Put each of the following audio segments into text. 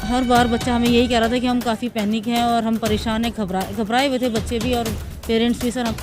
हर बार बच्चा हमें यही कह रहा था कि हम काफ़ी पैनिक हैं और हम परेशान हैं, घबराए हुए थे बच्चे भी और पेरेंट्स भी। सर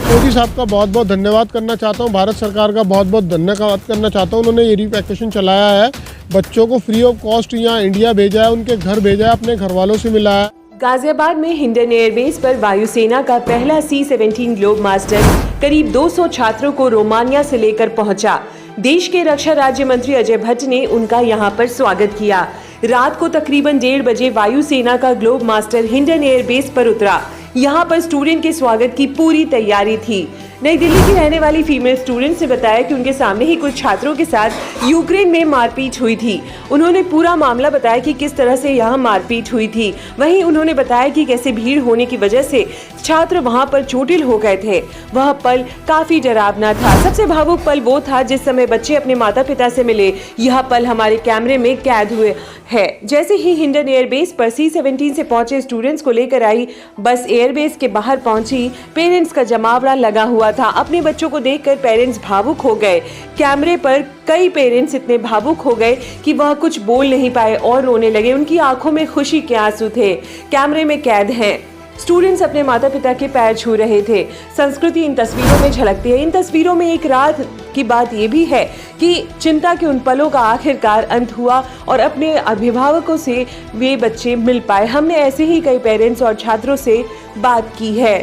मोदी साहब का बहुत बहुत धन्यवाद करना चाहता हूँ, भारत सरकार का बहुत बहुत धन्यवाद करना चाहता हूँ। उन्होंने ये रिवैकेशन चलाया है, बच्चों को फ्री ऑफ कॉस्ट यहाँ इंडिया भेजा है, उनके घर भेजा है, अपने घर वालों से मिला है। गाजियाबाद में हिंडन एयरबेस पर वायुसेना का पहला C-17 ग्लोब मास्टर करीब 200 छात्रों को रोमानिया से लेकर पहुंचा। देश के रक्षा राज्य मंत्री अजय भट्ट ने उनका यहां पर स्वागत किया। रात को तकरीबन 1:30 बजे वायुसेना का ग्लोब मास्टर हिंडन एयरबेस पर उतरा। यहां पर स्टूडेंट के स्वागत की पूरी तैयारी थी। नई दिल्ली की रहने वाली फीमेल स्टूडेंट्स ने बताया कि उनके सामने ही कुछ छात्रों के साथ यूक्रेन में मारपीट हुई थी। उन्होंने पूरा मामला बताया कि किस तरह से यहां मारपीट हुई थी। वहीं उन्होंने बताया कि कैसे भीड़ होने की वजह से छात्र वहां पर चोटिल हो गए थे। वह पल काफी डरावना था। सबसे भावुक पल वो था जिस समय बच्चे अपने माता पिता से मिले। यह पल हमारे कैमरे में कैद हुए है। जैसे ही हिंडन एयरबेस पर C-17 से पहुंचे स्टूडेंट्स को लेकर आई बस एयरबेस के बाहर पहुंची। पेरेंट्स का जमावड़ा लगा हुआ था। अपने बच्चों को देखकर पेरेंट्स भावुक हो गए। कैमरे पर कई पेरेंट्स इतने भावुक हो गए कि वह कुछ बोल नहीं पाए और रोने लगे। उनकी आंखों में खुशी के आंसू थे। कैमरे में कैद हैं। स्टूडेंट्स अपने माता पिता के पैर छू रहे थे। संस्कृति इन तस्वीरों में झलकती है। इन तस्वीरों में एक रात की बात ये भी है कि चिंता के उन पलों का आखिरकार अंत हुआ और अपने अभिभावकों से वे बच्चे मिल पाए। हमने ऐसे ही कई पेरेंट्स और छात्रों से बात की है।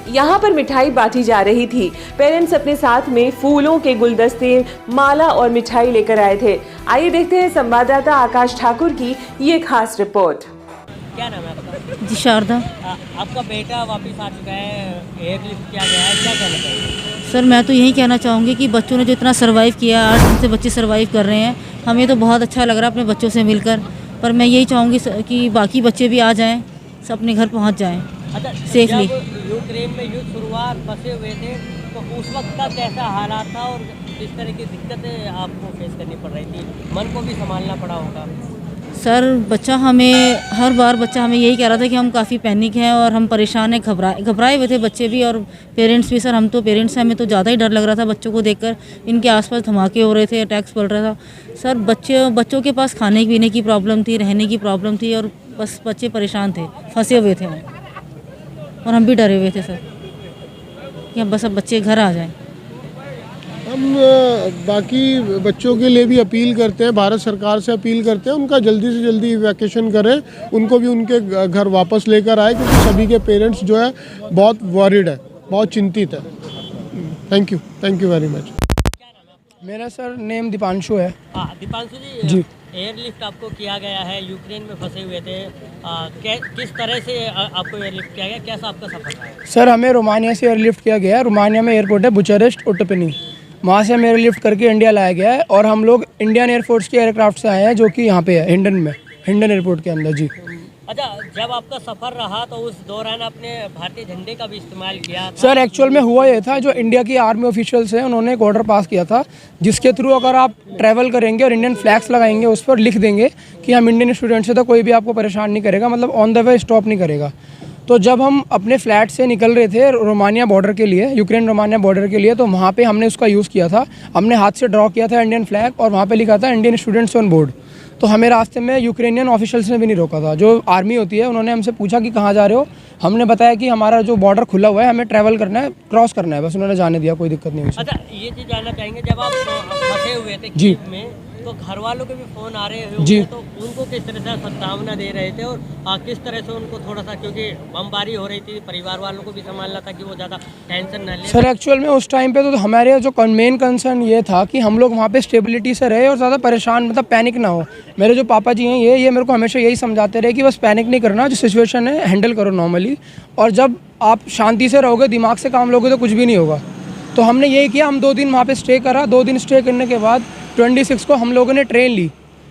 यहाँ पर मिठाई बांटी जा रही थी। पेरेंट्स अपने साथ में फूलों के गुलदस्ते, माला और मिठाई लेकर आए थे। आइए देखते हैं संवाददाता आकाश ठाकुर की ये खास रिपोर्ट। क्या नाम है आपका? जी शारदा। आपका बेटा वापस आ चुका है, एयरलिफ्ट किया गया है, क्या कहना चाहिए? सर मैं तो यही कहना चाहूँगी कि बच्चों ने जो इतना सर्वाइव किया, 8 दिन से बच्चे सर्वाइव कर रहे हैं, हमें तो बहुत अच्छा लग रहा है अपने बच्चों से मिलकर। पर मैं यही चाहूँगी कि बाकी बच्चे भी आ जाएँ, सब अपने घर पहुँच जाएँ सेफली। जब यूक्रेन में युद्ध शुरुआत फंसे हुए थे तो उस वक्त का कैसा हालात था और किस तरह की दिक्कतें आपको फेस करनी पड़ रही थी? मन को भी संभालना पड़ा होगा। सर हर बार बच्चा हमें यही कह रहा था कि हम काफ़ी पैनिक हैं और हम परेशान हैं, घबराए हुए थे बच्चे भी और पेरेंट्स भी। सर हम तो पेरेंट्स हैं, हमें तो ज़्यादा ही डर लग रहा था बच्चों को देखकर। इनके आसपास धमाके हो रहे थे, अटैक्स पड़ रहा था। सर बच्चों के पास खाने पीने की प्रॉब्लम थी, रहने की प्रॉब्लम थी और बस बच्चे परेशान थे, फंसे हुए थे और हम भी डरे हुए थे सर कि बस अब बच्चे घर आ जाएं। हम बाकी बच्चों के लिए भी अपील करते हैं, भारत सरकार से अपील करते हैं उनका जल्दी से जल्दी वैकेशन करें, उनको भी उनके घर वापस लेकर आए, क्योंकि सभी के पेरेंट्स जो है बहुत वरीड है, बहुत चिंतित है। Thank you very much. मेरा सर नेम दीपांशु है। दीपांशु जी, एयरलिफ्ट आपको किया गया है, यूक्रेन में फंसे हुए थे, किस तरह से आपको एयरलिफ्ट किया गया, कैसा आपका सफर रहा? सर हमें रोमानिया से एयरलिफ्ट किया गया है। रोमानिया में एयरपोर्ट है बुचारेस्ट ओटोपेनी, वहाँ से हमें एयरलिफ्ट करके इंडिया लाया गया है और हम लोग इंडियन एयरफोर्स के एयरक्राफ्ट से आए हैं जो कि यहाँ पे है हिंडन एयरपोर्ट के अंदर। जी अच्छा, जब आपका सफ़र रहा तो उस दौरान आपने भारतीय झंडे का भी इस्तेमाल किया था? सर एक्चुअल में हुआ ये था, जो इंडिया की आर्मी ऑफिशियल्स हैं उन्होंने एक ऑर्डर पास किया था जिसके थ्रू अगर आप ट्रैवल करेंगे और इंडियन फ्लैग्स लगाएंगे, उस पर लिख देंगे कि हम इंडियन स्टूडेंट्स हैं तो कोई भी आपको परेशान नहीं करेगा, मतलब ऑन द वे स्टॉप नहीं करेगा। तो जब हम अपने फ्लैट से निकल रहे थे रोमानिया बॉर्डर के लिए, यूक्रेन रोमानिया बॉर्डर के लिए, तो वहाँ पे हमने उसका यूज़ किया था। हमने हाथ से ड्रॉ किया था इंडियन फ्लैग और वहाँ पे लिखा था इंडियन स्टूडेंट्स ऑन बोर्ड। तो हमें रास्ते में यूक्रेनियन ऑफिशियल्स ने भी नहीं रोका था। जो आर्मी होती है उन्होंने हमसे पूछा कि कहाँ जा रहे हो, हमने बताया कि हमारा जो बॉर्डर खुला हुआ है, हमें ट्रैवल करना है, क्रॉस करना है, बस उन्होंने जाने दिया, कोई दिक्कत नहीं हुई। अच्छा, ये चीज़ जानना चाहेंगे, जब आप फंसे हुए थे जी में तो घर वालों के भी फ़ोन आ रहे होंगे, जी, तो उनको किस तरह से सद्भावना दे रहे थे और किस तरह से उनको थोड़ा सा, क्योंकि बमबारी हो रही थी, परिवार वालों को भी संभालना था कि वो ज़्यादा टेंशन न ले? सर एक्चुअल में उस टाइम पे तो हमारे जो मेन कंसर्न ये था कि हम लोग वहाँ पे स्टेबिलिटी से रहे और ज़्यादा परेशान, मतलब पैनिक ना हो। मेरे जो पापा जी हैं ये मेरे को हमेशा यही समझाते रहे कि बस पैनिक नहीं करना, जो सिचुएशन है हैंडल करो नॉर्मली, और जब आप शांति से रहोगे, दिमाग से काम लोगे तो कुछ भी नहीं होगा। तो हमने यही किया, हम 2 दिन वहाँ पे स्टे करा। 2 दिन स्टे करने के बाद 26 को हम लोगों ने ट्रेन ली।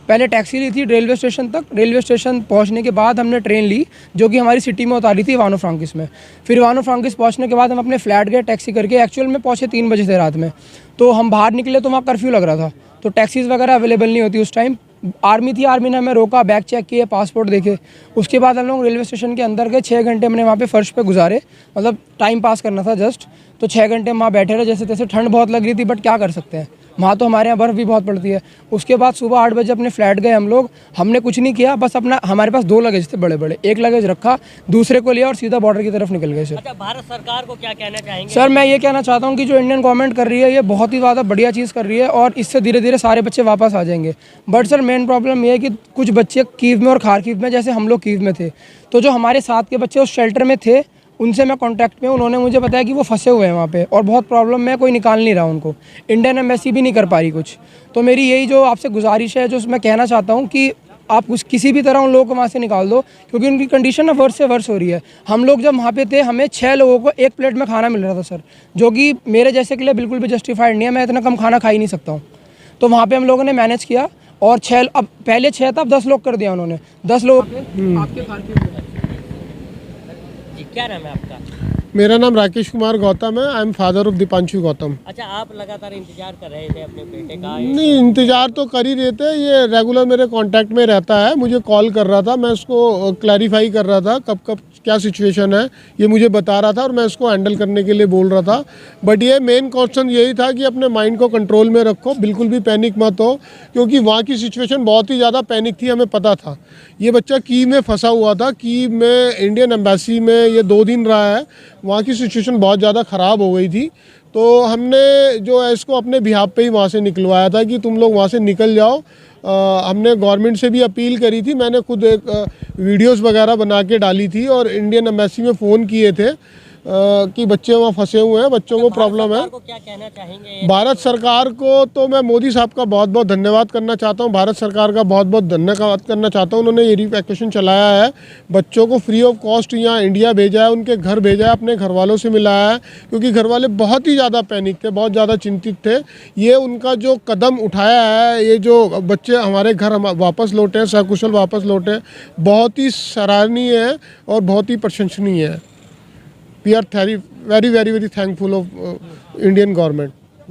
पहले टैक्सी ली थी रेलवे स्टेशन तक, रेलवे स्टेशन पहुंचने के बाद हमने ट्रेन ली जो कि हमारी सिटी में उतारी थी इवानो फ्रांकिस में। फिर इवानो फ्रांकिस पहुंचने के बाद हम अपने फ्लैट गए टैक्सी करके। एक्चुअल में पहुंचे 3 बजे थे रात में, तो हम बाहर निकले तो वहाँ कर्फ्यू लग रहा था, तो टैक्सीज़ वगैरह अवेलेबल नहीं होती उस टाइम। आर्मी थी, आर्मी ने हमें रोका, बैग चेक किए, पासपोर्ट देखे। उसके बाद हम लोग रेलवे स्टेशन के अंदर गए। 6 घंटे हमने वहाँ पे फर्श पे गुजारे, मतलब टाइम पास करना था जस्ट। तो 6 घंटे वहाँ बैठे रहे, जैसे तैसे। ठंड बहुत लग रही थी बट क्या कर सकते हैं, वहाँ तो हमारे यहाँ बर्फ़ भी बहुत पड़ती है। उसके बाद सुबह 8 बजे अपने फ्लैट गए हम लोग, हमने कुछ नहीं किया, बस अपना हमारे पास 2 लगेज थे बड़े बड़े, एक लगेज रखा, दूसरे को लिया और सीधा बॉर्डर की तरफ निकल गए सर। अच्छा, भारत सरकार को क्या कहना चाहेंगे? सर मैं ये कहना चाहता हूँ कि जो इंडियन गवर्नमेंट कर रही है ये बहुत ही ज़्यादा बढ़िया चीज़ कर रही है और इससे धीरे धीरे सारे बच्चे वापस आ जाएंगे। बट सर मेन प्रॉब्लम ये है कि कुछ बच्चे कीव में और खारकीव में, जैसे हम लोग कीव में थे, तो जो हमारे साथ के बच्चे उस शेल्टर में थे उनसे मैं कांटेक्ट में, उन्होंने मुझे बताया कि वो फंसे हुए हैं वहाँ पे और बहुत प्रॉब्लम में, कोई निकाल नहीं रहा उनको, इंडियन एम्बेसी भी नहीं कर पा रही कुछ। तो मेरी यही जो आपसे गुजारिश है, जो मैं कहना चाहता हूँ कि आप किसी भी तरह उन लोगों को वहाँ से निकाल दो, क्योंकि उनकी कंडीशन ना वर्ष से वर्ष हो रही है। हम लोग जब वहाँ पे थे हमें 6 लोगों को एक प्लेट में खाना मिल रहा था सर, जो कि मेरे जैसे के लिए बिल्कुल भी जस्टिफाइड नहीं है, मैं इतना कम खाना खा ही नहीं सकता हूँ। तो वहाँ पे हम लोगों ने मैनेज किया और 6, अब पहले 6 था, अब 10 लोग कर दिया उन्होंने, 10 लोग आपके खारकीव में। जी, क्या नाम है आपका? मेरा नाम राकेश कुमार गौतम है। I am father of Deepanshu Gautam. अच्छा, आप लगातार इंतजार कर रहे थे अपने बेटे का? नहीं, इंतज़ार तो कर ही रहे थे, ये रेगुलर मेरे कांटेक्ट में रहता है, मुझे कॉल कर रहा था, मैं उसको क्लैरिफाई कर रहा था कब कब क्या सिचुएशन है, ये मुझे बता रहा था और मैं इसको हैंडल करने के लिए बोल रहा था। बट ये मेन क्वेश्चन यही था कि अपने माइंड को कंट्रोल में रखो, बिल्कुल भी पैनिक मत हो, क्योंकि वहाँ की सिचुएशन बहुत ही ज़्यादा पैनिक थी, हमें पता था। ये बच्चा कीव में फंसा हुआ था, कीव में इंडियन एम्बेसी में ये 2 दिन रहा है, वहाँ की सिचुएशन बहुत ज़्यादा ख़राब हो गई थी। तो हमने जो है इसको अपने बिहाफ पे ही वहाँ से निकलवाया था कि तुम लोग वहाँ से निकल जाओ। हमने गवर्नमेंट से भी अपील करी थी, मैंने खुद एक वीडियोस वगैरह बना के डाली थी और इंडियन एम्बेसी में फ़ोन किए थे कि बच्चे वहाँ फंसे हुए हैं, बच्चों को प्रॉब्लम है। को क्या कहना चाहेंगे? भारत सरकार को तो मैं मोदी साहब का बहुत बहुत धन्यवाद करना चाहता हूँ, भारत सरकार का बहुत बहुत धन्यवाद करना चाहता हूँ। उन्होंने ये रिवैक्यूएशन चलाया है, बच्चों को फ्री ऑफ कॉस्ट यहाँ इंडिया भेजा है, उनके घर भेजा है, अपने घर वालों से मिलाया है, क्योंकि घर वाले बहुत ही ज़्यादा पैनिक थे, बहुत ज़्यादा चिंतित थे। ये उनका जो कदम उठाया है, ये जो बच्चे हमारे घर वापस लौटे, सकुशल वापस लौटे, बहुत ही सराहनीय है और बहुत ही प्रशंसनीय है। We are very, very, very thankful of Indian government.